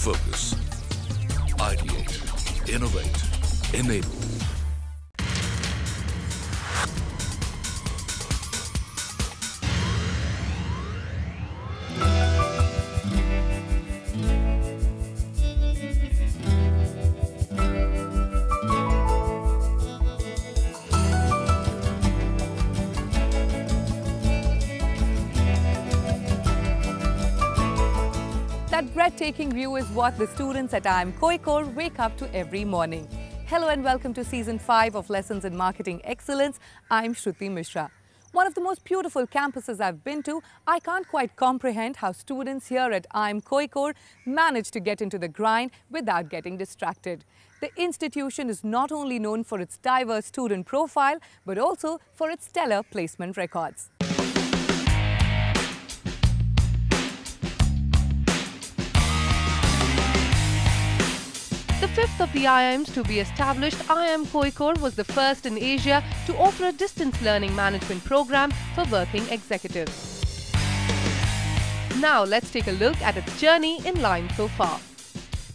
Focus. Ideate. Innovate. Enable. That breathtaking view is what the students at IIM Kozhikode wake up to every morning. Hello and welcome to Season 5 of Lessons in Marketing Excellence. I'm Shruti Mishra. One of the most beautiful campuses I've been to, I can't quite comprehend how students here at IIM Kozhikode manage to get into the grind without getting distracted. The institution is not only known for its diverse student profile, but also for its stellar placement records. The fifth of the IIMs to be established, IIM Kozhikode was the first in Asia to offer a distance learning management program for working executives. Now let's take a look at its journey in line so far.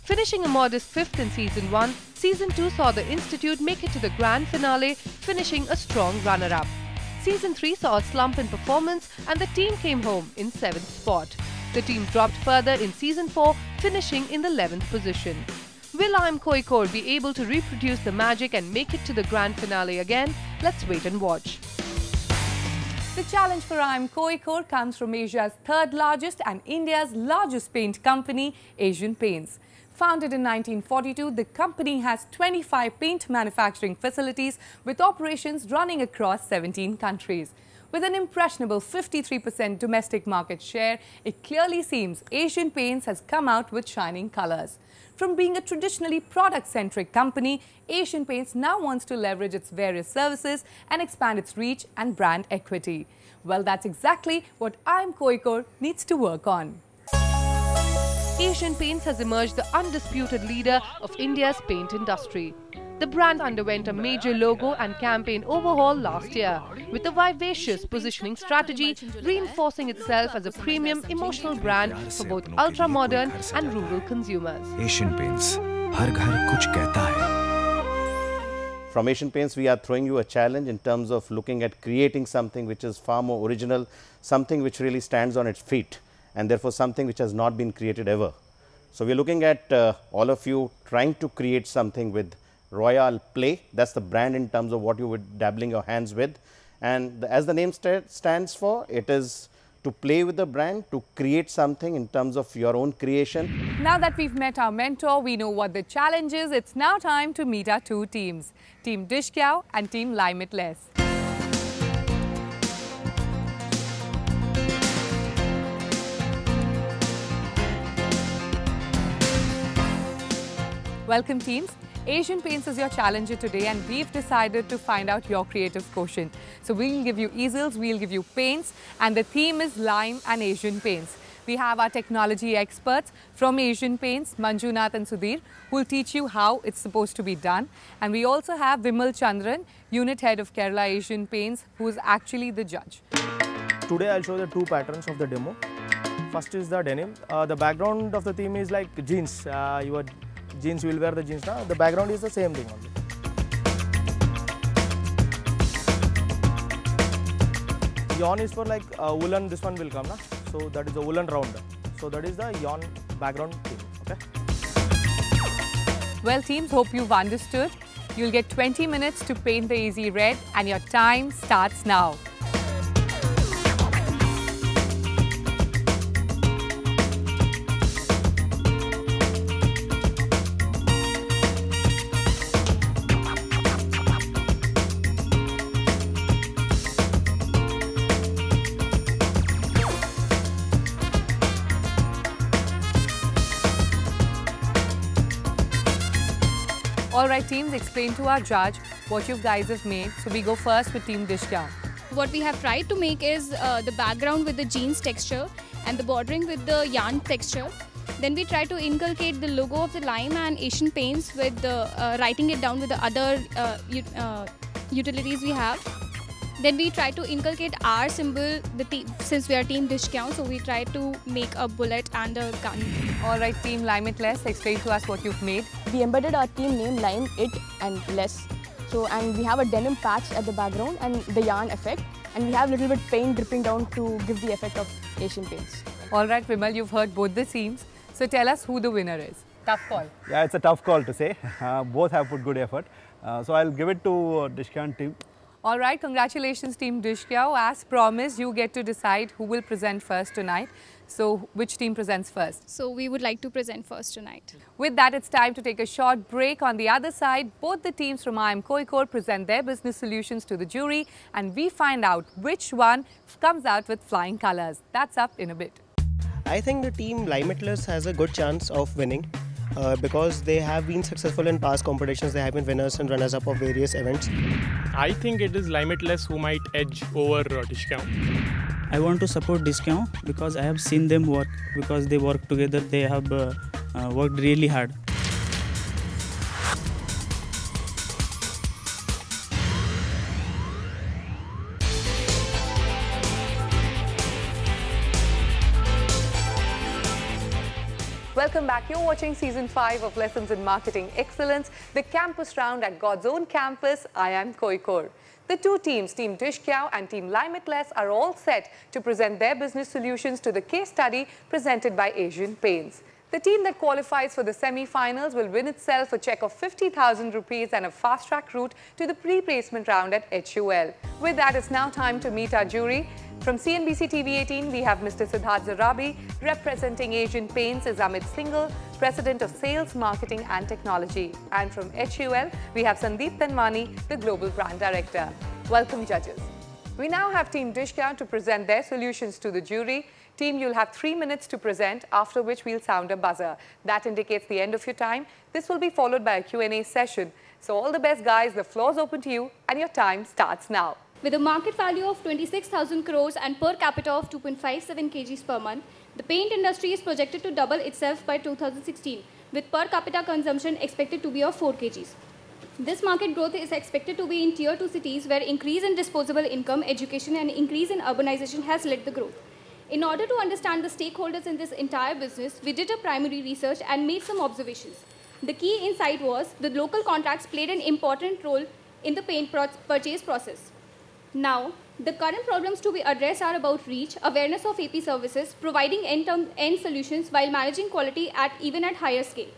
Finishing a modest fifth in Season 1, Season 2 saw the institute make it to the grand finale, finishing a strong runner-up. Season 3 saw a slump in performance and the team came home in 7th spot. The team dropped further in Season 4, finishing in the 11th position. Will IIM Kozhikode be able to reproduce the magic and make it to the grand finale again? Let's wait and watch. The challenge for IIM Kozhikode comes from Asia's third largest and India's largest paint company, Asian Paints. Founded in 1942, the company has 25 paint manufacturing facilities with operations running across 17 countries. With an impressionable 53% domestic market share, it clearly seems Asian Paints has come out with shining colors. From being a traditionally product-centric company, Asian Paints now wants to leverage its various services and expand its reach and brand equity. Well, that's exactly what IIM Kozhikode needs to work on. Asian Paints has emerged the undisputed leader of India's paint industry. The brand underwent a major logo and campaign overhaul last year, with a vivacious positioning strategy reinforcing itself as a premium emotional brand for both ultra-modern and rural consumers. Asian Paints, har ghar kuch kehta hai. From Asian Paints, we are throwing you a challenge in terms of looking at creating something which is far more original, something which really stands on its feet, and therefore something which has not been created ever. So we are looking at all of you trying to create something with Royal Play. That's the brand in terms of what you would dabbling your hands with, and as the name stands for, it is to play with the brand, to create something in terms of your own creation. Now that we've met our mentor, we know what the challenge is. It's now time to meet our two teams, Team Dishkyao and Team Limitless. Welcome teams. Asian Paints is your challenger today and we've decided to find out your creative quotient. So we'll give you easels, we'll give you paints, and the theme is lime and Asian Paints. We have our technology experts from Asian Paints, Manjunath and Sudhir, who will teach you how it's supposed to be done. And we also have Vimal Chandran, Unit Head of Kerala Asian Paints, who is actually the judge. Today I'll show the two patterns of the demo. First is the denim. The background of the theme is like jeans. Your jeans, you will wear the jeans now. The background is the same thing only. Yarn is for like woolen, this one will come na. So that is the woolen round. So that is the yarn background theme. Okay. Well teams, hope you've understood. You'll get 20 minutes to paint the easy red and your time starts now. Alright teams, explain to our judge what you guys have made. So we go first with Team Dishkyao. What we have tried to make is the background with the jeans texture and the bordering with the yarn texture. Then we try to inculcate the logo of the lime and Asian Paints with the writing it down with the other utilities we have. Then we try to inculcate our symbol, since we are Team Dishkyau, so we try to make a bullet and a gun. All right, Team Limitless, explain to us what you've made. We embedded our team name Lime, It and Less. So, and we have a denim patch at the background and the yarn effect. And we have a little bit paint dripping down to give the effect of Asian paints. All right, Vimal, you've heard both the teams. So tell us who the winner is. Tough call. Yeah, it's a tough call to say. Both have put good effort. So I'll give it to Dishkyau team. All right, congratulations Team Dishkyau. As promised, you get to decide who will present first tonight. So which team presents first? So we would like to present first tonight. With that, it's time to take a short break. On the other side, both the teams from IIM Kozhikode present their business solutions to the jury and we find out which one comes out with flying colours. That's up in a bit. I think the team Limitless has a good chance of winning. Because they have been successful in past competitions. They have been winners and runners-up of various events. I think it is Limitless who might edge over Dishkyau. I want to support Dishkyau because I have seen them work. Because they work together, they have worked really hard. Welcome back. You're watching Season 5 of Lessons in Marketing Excellence, the campus round at God's own campus, IIM Kozhikode. The two teams, Team Dishkyau and Team Limitless, are all set to present their business solutions to the case study presented by Asian Paints. The team that qualifies for the semi-finals will win itself a cheque of 50,000 rupees and a fast-track route to the pre-placement round at HUL. With that, it's now time to meet our jury. From CNBC TV 18, we have Mr. Siddharth Zarabi. Representing Asian Paints is Amit Singhal, President of Sales, Marketing and Technology. And from HUL, we have Sandeep Tanwani, the Global Brand Director. Welcome, judges. We now have Team Dishkyau to present their solutions to the jury. Team, you'll have 3 minutes to present, after which we'll sound a buzzer. That indicates the end of your time. This will be followed by a Q&A session. So all the best, guys. The floor's open to you and your time starts now. With a market value of 26,000 crores and per capita of 2.57 kgs per month, the paint industry is projected to double itself by 2016, with per capita consumption expected to be of 4 kgs. This market growth is expected to be in Tier 2 cities where increase in disposable income, education and increase in urbanization has led the growth. In order to understand the stakeholders in this entire business, we did a primary research and made some observations. The key insight was the local contracts played an important role in the paint purchase process. Now, the current problems to be addressed are about reach, awareness of AP services, providing end solutions while managing quality even at higher scale.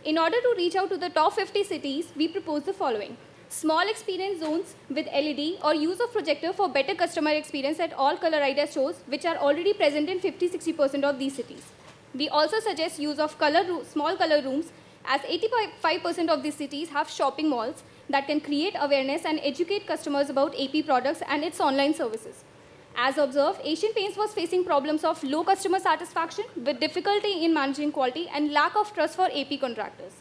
In order to reach out to the top 50 cities, we propose the following. Small experience zones with LED or use of projector for better customer experience at all color idea stores, which are already present in 50-60% of these cities. We also suggest use of small color rooms, as 85% of these cities have shopping malls that can create awareness and educate customers about AP products and its online services. As observed, Asian Paints was facing problems of low customer satisfaction with difficulty in managing quality and lack of trust for AP contractors.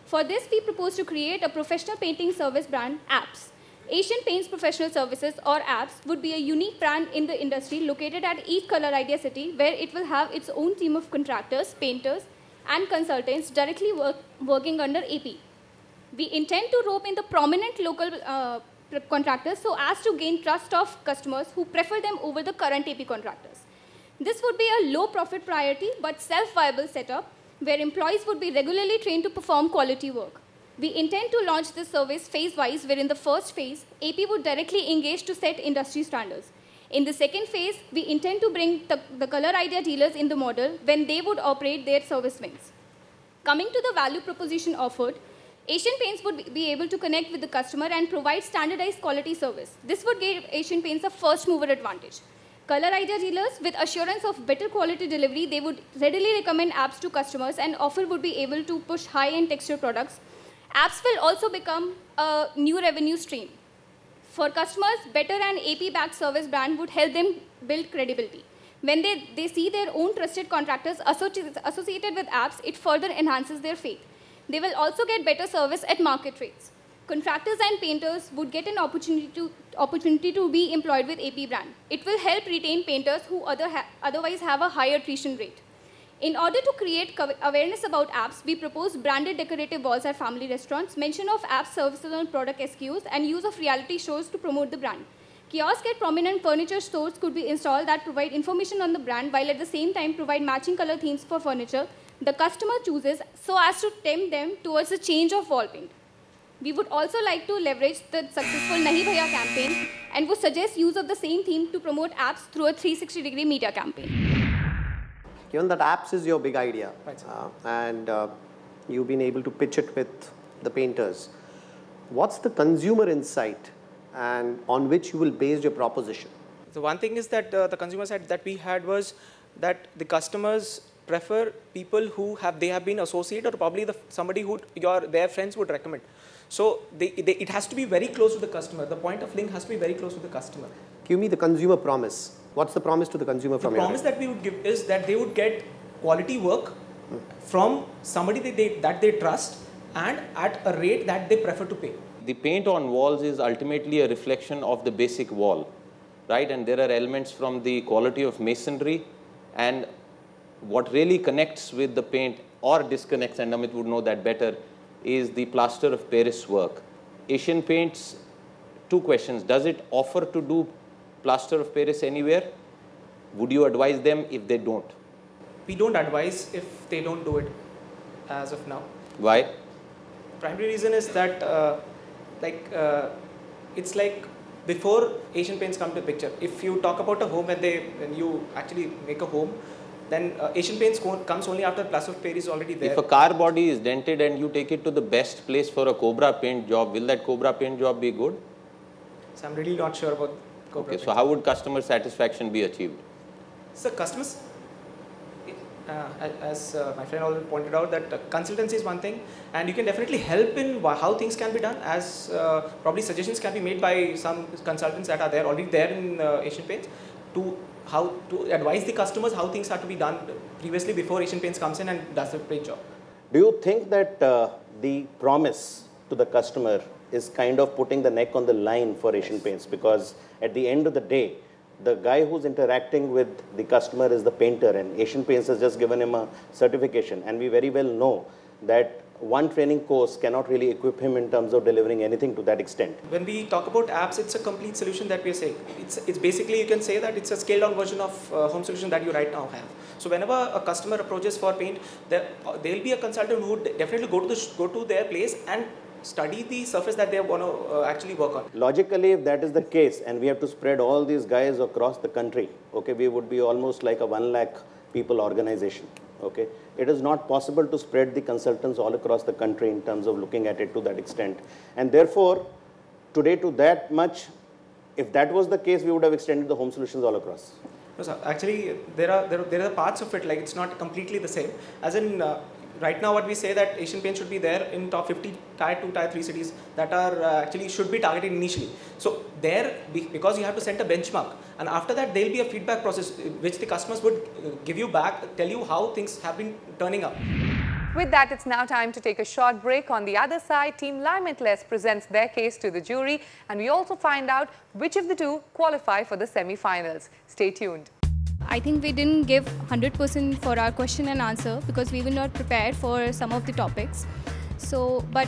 For this, we propose to create a professional painting service brand, APPS. Asian Paints Professional Services, or APPS, would be a unique brand in the industry located at each color idea city, where it will have its own team of contractors, painters, and consultants directly working under AP. We intend to rope in the prominent local contractors so as to gain trust of customers who prefer them over the current AP contractors. This would be a low profit priority but self-viable setup where employees would be regularly trained to perform quality work. We intend to launch this service phase-wise, where in the first phase, AP would directly engage to set industry standards. In the second phase, we intend to bring the color idea dealers in the model when they would operate their service wings. Coming to the value proposition offered, Asian Paints would be able to connect with the customer and provide standardized quality service. This would give Asian Paints a first mover advantage. Color idea dealers, with assurance of better quality delivery, they would readily recommend apps to customers and offer would be able to push high-end texture products. Apps will also become a new revenue stream. For customers, better and AP-backed service brand would help them build credibility. When they see their own trusted contractors associated with apps, it further enhances their faith. They will also get better service at market rates. Contractors and painters would get an opportunity to be employed with AP brand. It will help retain painters who otherwise have a higher attrition rate. In order to create awareness about apps, we propose branded decorative walls at family restaurants, mention of app services on product SKUs, and use of reality shows to promote the brand. Kiosk at prominent furniture stores could be installed that provide information on the brand while at the same time provide matching color themes for furniture the customer chooses so as to tempt them towards a change of wall paint. We would also like to leverage the successful Nahi Bhaiya campaign and would suggest use of the same theme to promote apps through a 360-degree media campaign. Given that apps is your big idea, and you've been able to pitch it with the painters, what's the consumer insight and on which you will base your proposition? So one thing is that the consumer side that we had was that the customers prefer people who have been associated or probably somebody who their friends would recommend. So it has to be very close to the customer. The point of link has to be very close to the customer. Give me the consumer promise. What's the promise to the consumer from your end? The promise that we would give is that they would get quality work from somebody that they trust and at a rate that they prefer to pay. The paint on walls is ultimately a reflection of the basic wall, right? And there are elements from the quality of masonry, and what really connects with the paint or disconnects, and Amit would know that better, is the plaster of Paris work. Asian Paints, two questions. Does it offer to do plaster of Paris anywhere? Would you advise them if they don't? We don't advise if they don't do it as of now. Why? Primary reason is that it's like before Asian Paints come to the picture. If you talk about a home when you actually make a home, then Asian Paints comes only after plaster of Paris is already there. If a car body is dented and you take it to the best place for a Cobra paint job, will that Cobra paint job be good? So I'm really not sure about Cobra paint. So how would customer satisfaction be achieved? So customers, as my friend already pointed out, that consultancy is one thing, and you can definitely help in how things can be done, as probably suggestions can be made by some consultants that are already there in Asian Paints to how to advise the customers how things have to be done previously before Asian Paints comes in and does the paint job. Do you think that the promise to the customer is kind of putting the neck on the line for Asian Paints? Because at the end of the day, the guy who's interacting with the customer is the painter, and Asian Paints has just given him a certification, and we very well know that one training course cannot really equip him in terms of delivering anything to that extent. When we talk about apps, it's a complete solution that we are saying. It's basically, you can say that it's a scaled down version of home solution that you right now have. So whenever a customer approaches for paint, there will be a consultant who would definitely go to their place and study the surface that they want to actually work on. Logically, if that is the case, and we have to spread all these guys across the country, okay, we would be almost like a 1 lakh people organization. Okay, it is not possible to spread the consultants all across the country in terms of looking at it to that extent. And therefore, today to that much, if that was the case, we would have extended the home solutions all across. No, sir. Actually, there are parts of it, like it's not completely the same. As in, right now what we say that Asian Paints should be there in top 50 tier 2, tier 3 cities that are actually should be targeted initially. So there, because you have to set a benchmark, and after that there will be a feedback process which the customers would give you back, tell you how things have been turning up. With that, it's now time to take a short break. On the other side, Team Limitless presents their case to the jury, and we also find out which of the two qualify for the semi-finals. Stay tuned. I think we didn't give 100% for our question and answer because we were not prepared for some of the topics. So, but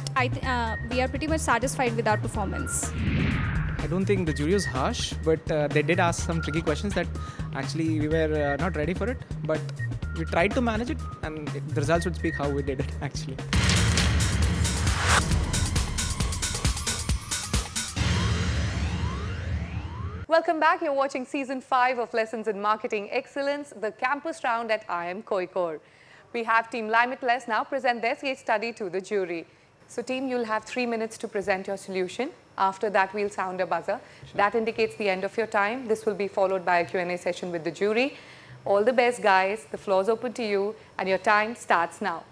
we are pretty much satisfied with our performance. I don't think the jury was harsh, but they did ask some tricky questions that actually we were not ready for it. But we tried to manage it, and the results would speak how we did it actually. Welcome back. You're watching Season 5 of Lessons in Marketing Excellence, the campus round at IIM Kozhikode. We have Team Limitless now present their case study to the jury. So team, you'll have 3 minutes to present your solution. After that, we'll sound a buzzer. Sure. That indicates the end of your time. This will be followed by a Q&A session with the jury. All the best, guys. The floor's open to you, and your time starts now.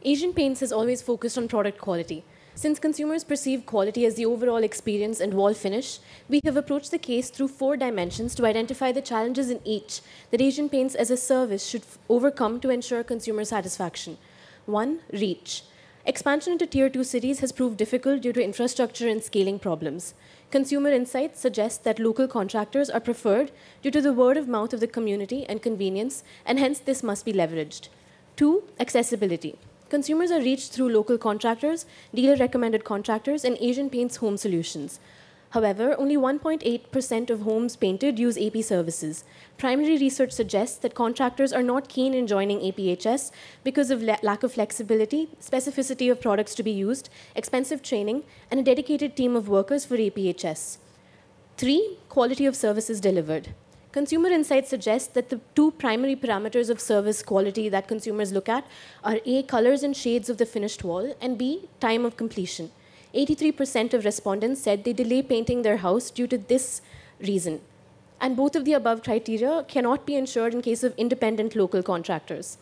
Asian Paints has always focused on product quality. Since consumers perceive quality as the overall experience and wall finish, we have approached the case through 4 dimensions to identify the challenges in each that Asian Paints as a service should overcome to ensure consumer satisfaction. 1. Reach. Expansion into Tier 2 cities has proved difficult due to infrastructure and scaling problems. Consumer insights suggest that local contractors are preferred due to the word of mouth of the community and convenience, and hence this must be leveraged. 2. Accessibility. Consumers are reached through local contractors, dealer-recommended contractors, and Asian Paints home solutions. However, only 1.8% of homes painted use AP services. Primary research suggests that contractors are not keen in joining APHS because of lack of flexibility, specificity of products to be used, expensive training, and a dedicated team of workers for APHS. 3. Quality of services delivered. Consumer insights suggest that the two primary parameters of service quality that consumers look at are A, colors and shades of the finished wall, and B, time of completion. 83% of respondents said they delay painting their house due to this reason. And both of the above criteria cannot be ensured in case of independent local contractors.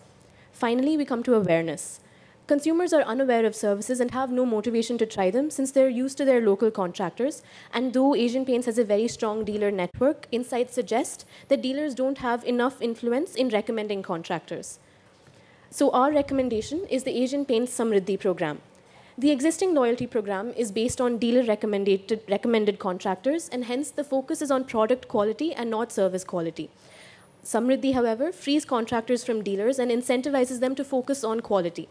Finally, we come to awareness. Consumers are unaware of services and have no motivation to try them since they're used to their local contractors. And though Asian Paints has a very strong dealer network, insights suggest that dealers don't have enough influence in recommending contractors. So our recommendation is the Asian Paints Samriddhi program. The existing loyalty program is based on dealer recommended contractors, and hence the focus is on product quality and not service quality. Samriddhi, however, frees contractors from dealers and incentivizes them to focus on quality.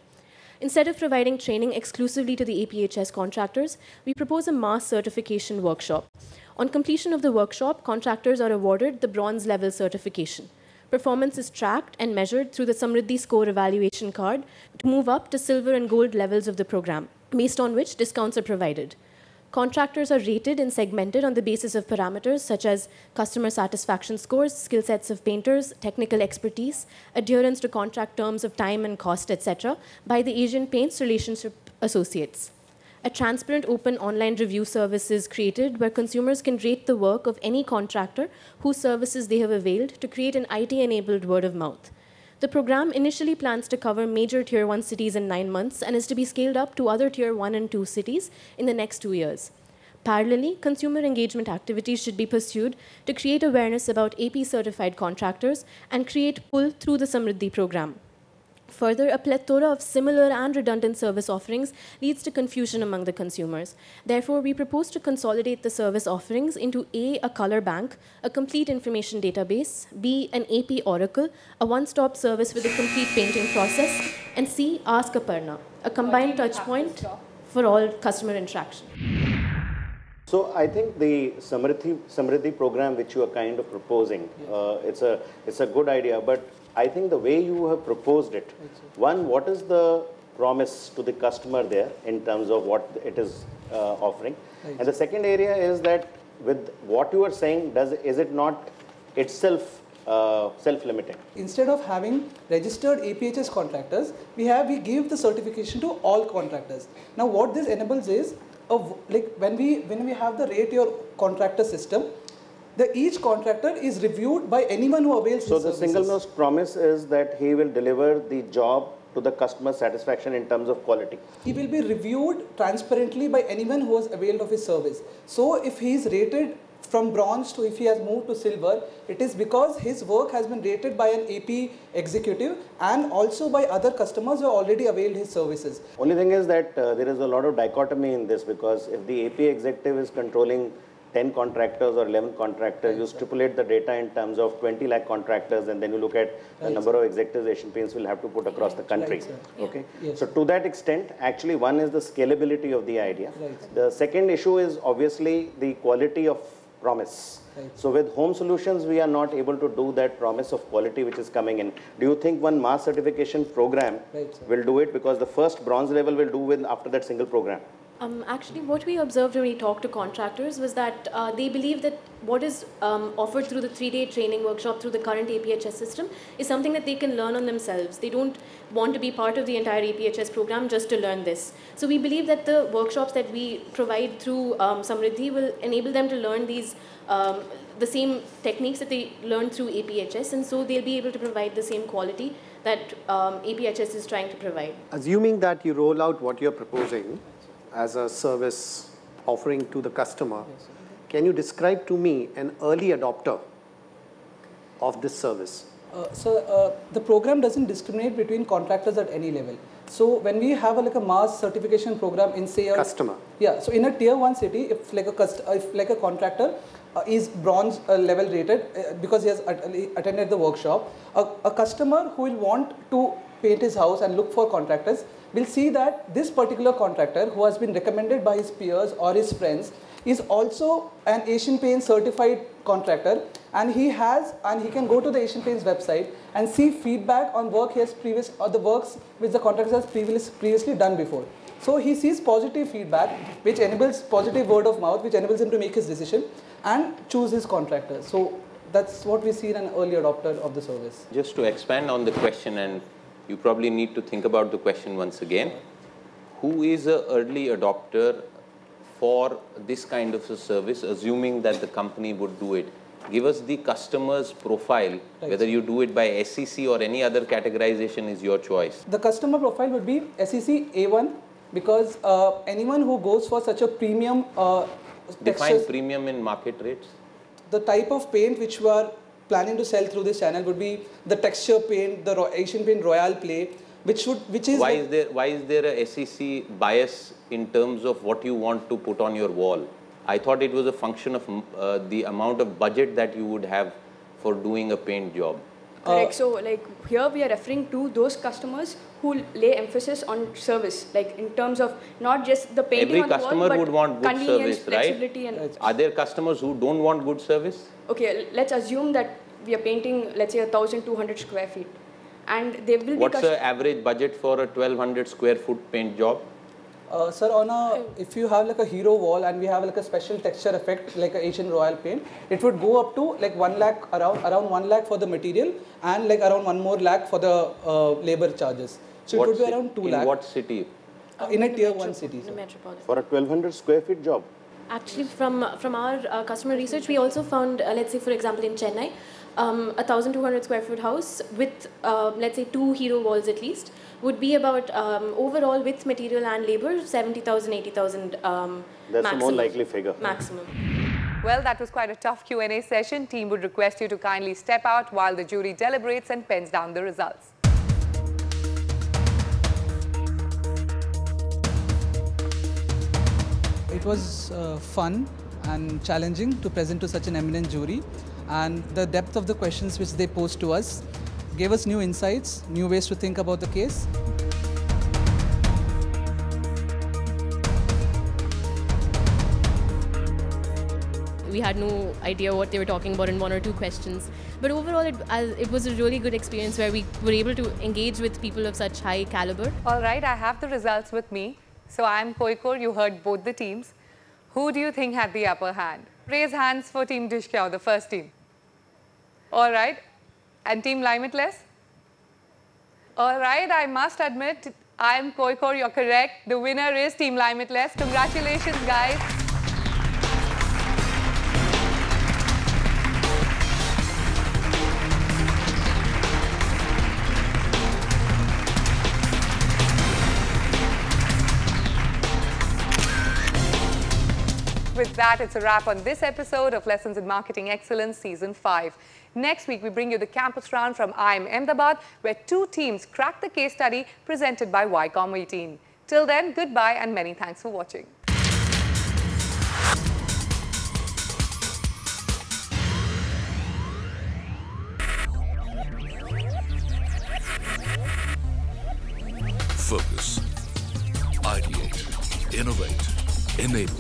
Instead of providing training exclusively to the APHS contractors, we propose a mass certification workshop. On completion of the workshop, contractors are awarded the bronze level certification. Performance is tracked and measured through the Samriddhi score evaluation card to move up to silver and gold levels of the program, based on which discounts are provided. Contractors are rated and segmented on the basis of parameters such as customer satisfaction scores, skill sets of painters, technical expertise, adherence to contract terms of time and cost, etc., by the Asian Paints Relationship Associates. A transparent, open online review service is created where consumers can rate the work of any contractor whose services they have availed to create an IT-enabled word of mouth. The program initially plans to cover major Tier 1 cities in 9 months and is to be scaled up to other Tier 1 and 2 cities in the next 2 years. Parallelly, consumer engagement activities should be pursued to create awareness about AP-certified contractors and create pull through the Samriddhi program. Further, a plethora of similar and redundant service offerings leads to confusion among the consumers. Therefore, we propose to consolidate the service offerings into A, a color bank, a complete information database, B, an AP oracle, a one-stop service with a complete painting process, and C, Ask Aparna, a combined touchpoint for all customer interaction. So I think the Samriddhi program which you are kind of proposing, it's a good idea, but I think the way you have proposed it, one, what is the promise to the customer there in terms of what it is offering? Right. And the second area is that with what you are saying, is it not itself self-limiting? Instead of having registered APHS contractors, we give the certification to all contractors. Now what this enables is, like when we have the rate your contractor system, each contractor is reviewed by anyone who avails his services. So the single most promise is that he will deliver the job to the customer satisfaction in terms of quality. He will be reviewed transparently by anyone who has availed of his service. So if he is rated from bronze to if he has moved to silver, it is because his work has been rated by an AP executive and also by other customers who have already availed his services. Only thing is that there is a lot of dichotomy in this, because if the AP executive is controlling 10 contractors or 11 contractors, you stipulate the data in terms of 20 lakh contractors, and then you look at the number of executives Asian Paints will have to put across the country. Okay. Yes. So to that extent, actually one is the scalability of the idea. Right. The second issue is obviously the quality of promise. Right. So with home solutions, we are not able to do that promise of quality which is coming in. Do you think one mass certification program will do it? Because the first bronze level will do with after that single program. Actually, what we observed when we talked to contractors was that they believe that what is offered through the 3-day training workshop through the current APHS system is something that they can learn on themselves. They don't want to be part of the entire APHS program just to learn this. So we believe that the workshops that we provide through Samriddhi will enable them to learn these the same techniques that they learned through APHS, and so they'll be able to provide the same quality that APHS is trying to provide. Assuming that you roll out what you're proposing as a service offering to the customer, can you describe to me an early adopter of this service? The program doesn't discriminate between contractors at any level. So when we have a mass certification program in, say, a customer, so in a tier 1 city, if a contractor is bronze level rated because he has attended the workshop, a customer who will want to paint his house and look for contractors will see that this particular contractor who has been recommended by his peers or his friends is also an Asian Paints certified contractor, and he can go to the Asian Paints website and see feedback on the works which the contractor has previously done before. So he sees positive feedback, which enables positive word of mouth, which enables him to make his decision and choose his contractor. So that's what we see in an early adopter of the service. Just to expand on the question, and you probably need to think about the question once again. Who is an early adopter for this kind of a service, assuming that the company would do it? Give us the customer's profile, whether you do it by SEC or any other categorization is your choice. The customer profile would be SEC A1, because anyone who goes for such a premium Define premium in market rates. The type of paint which we are planning to sell through this channel would be the texture paint, the Asian Paint Royal Play, which is why is there a SEC bias in terms of what you want to put on your wall? I thought it was a function of the amount of budget that you would have for doing a paint job. Correct. So like here we are referring to those customers who lay emphasis on service, like in terms of not just the painting on the wall, Every customer would want good convenience, service, right? flexibility, and Are there customers who don't want good service? Okay, let's assume that we are painting, let's say, 1,200 square feet, and there will be. What's the average budget for a 1,200 square foot paint job? Sir, if you have like a hero wall and we have like a special texture effect like a Asian Royal paint, it would go up to like 1 lakh, around 1 lakh for the material and like around 1 more lakh for the labor charges. So it would be around 2 lakh. In what city? In a tier 1 city. For a 1,200 square feet job? Actually, from our customer research, we also found, let's say, for example, in Chennai, a 1,200 square foot house with, let's say, 2 hero walls at least, would be about, overall with material and labor, 70,000, 80,000 That's maximum. a more likely figure. Maximum. Well, that was quite a tough Q&A session. Team would request you to kindly step out while the jury deliberates and pens down the results. It was fun and challenging to present to such an eminent jury, and the depth of the questions which they posed to us gave us new insights, new ways to think about the case. We had no idea what they were talking about in 1 or 2 questions. But overall, it was a really good experience where we were able to engage with people of such high caliber. All right, I have the results with me. So IIM Kozhikode, you heard both the teams. Who do you think had the upper hand? Raise hands for Team Dishkyao, the first team. All right. And Team Limitless? All right, I must admit, IIM Kozhikode, you're correct. The winner is Team Limitless. Congratulations, guys. With that, it's a wrap on this episode of Lessons in Marketing Excellence Season 5. Next week, we bring you the campus round from IIM Ahmedabad, where 2 teams crack the case study presented by YCOM 18. Till then, goodbye and many thanks for watching. Focus. Ideate. Innovate. Enable.